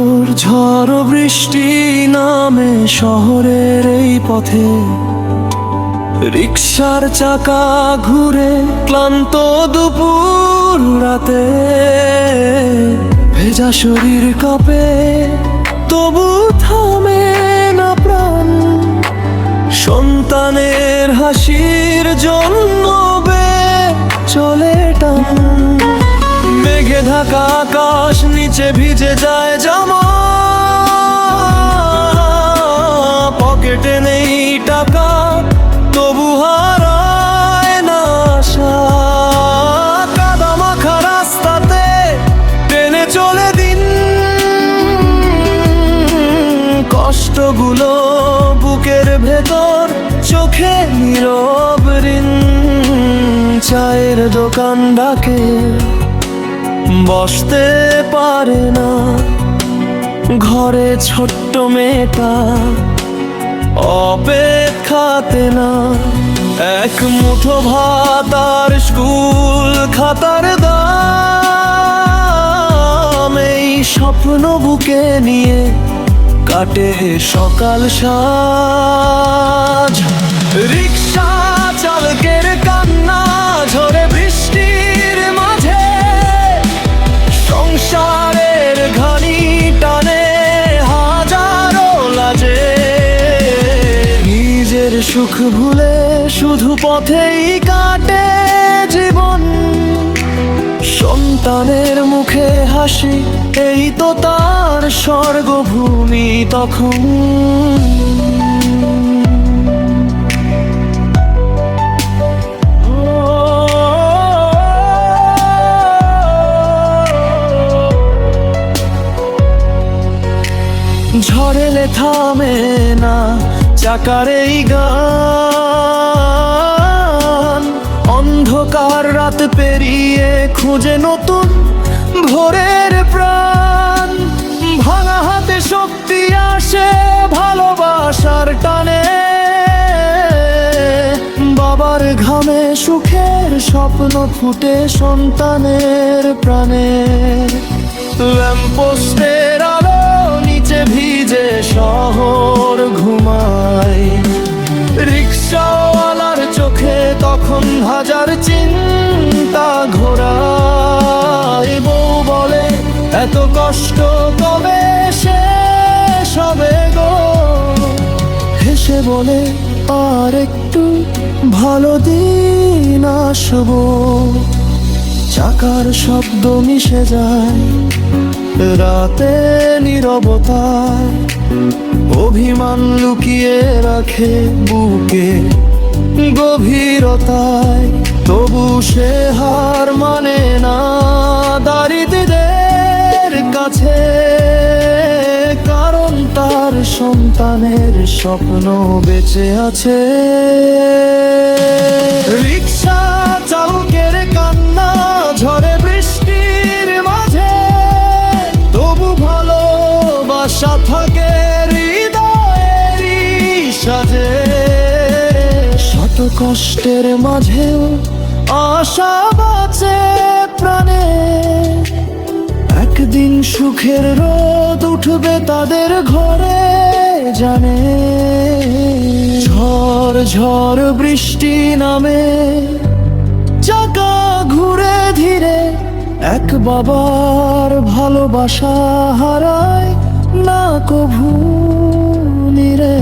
ঝড় ঝড় বৃষ্টি নামে শহরের এই পথে, রিকশার চাকা ঘুরে ক্লান্ত দুপুর রাতে, ভেজা শরীর কাঁপে তবু থামে না প্রাণ, সন্তানের হাসির জন্য চলে টান। মেঘে ঢাকা আকাশ, নিচে ভিজে যায় জামা, পকেটে নেই টাকা তবু হারায় না আশা। কাদা মাখা রাস্তাতে টেনে চলে দিন, কষ্টগুলো বুকের ভেতর, চোখে নীরব ঋণ। চায়ের দোকান ডাকে, বসতে পারে না, ঘরে ছোট্ট মেয়েটা অপেক্ষাতে না। এক মুঠো ভাত আর স্কুল খাতার দাম, এই স্বপ্ন বুকে নিয়ে কাটে সকাল সাজ। রিকশা চালকের কান্না ঝরে বৃষ্টির মাঝে, সংসারের ঘানি টানে হাজারো লাজে। নিজের সুখ ভুলে শুধু পথেই কাটে জীবন, সন্তানের মুখে হাসি এই তো তার স্বর্গভূমি তখন। ঝড়েলে থামে না চাকার এই গান, অন্ধকার রাত পেরিয়ে খুঁজে নতুন ভোরের প্রাণ। ভাঙা হাতে শক্তি আসে ভালোবাসার টানে, বাবার ঘামে সুখের স্বপ্ন ফুটে সন্তানের প্রাণে। ল্যাম্পপোস্টের আলো নিচে ভিজে শহর ঘুমায়, রিকশাওয়ালার চোখে তখন হাজার চিন্তা ঘোরায়। বউ বলে এত কষ্ট কবে শেষ হবে গো, হেসে বলে আর একটু ভালো দিন আসবো। চাকার শব্দ মিশে যায় রাতে নীরবতায়, অভিমান লুকিয়ে রাখে বুকে গভীরতায়। তবু সে হার মানে না দারিদ্রদের কাছে, কারণ তার সন্তানের স্বপ্ন বেঁচে আছে। রিকশা চালকের কান্না ঝরে বৃষ্টির মাঝে, তবু ভালোবাসা থাকে হৃদয়েরই সাজে। শত কষ্টের মাঝেও আশা বাঁচে প্রাণে, একদিন সুখের রোদ উঠবে তাদের ঘরে জানে। ঝড় ঝড় বৃষ্টি নামে, চাকা ঘুরে ধীরে, এক বাবার ভালোবাসা হারায় না কভু নিরে।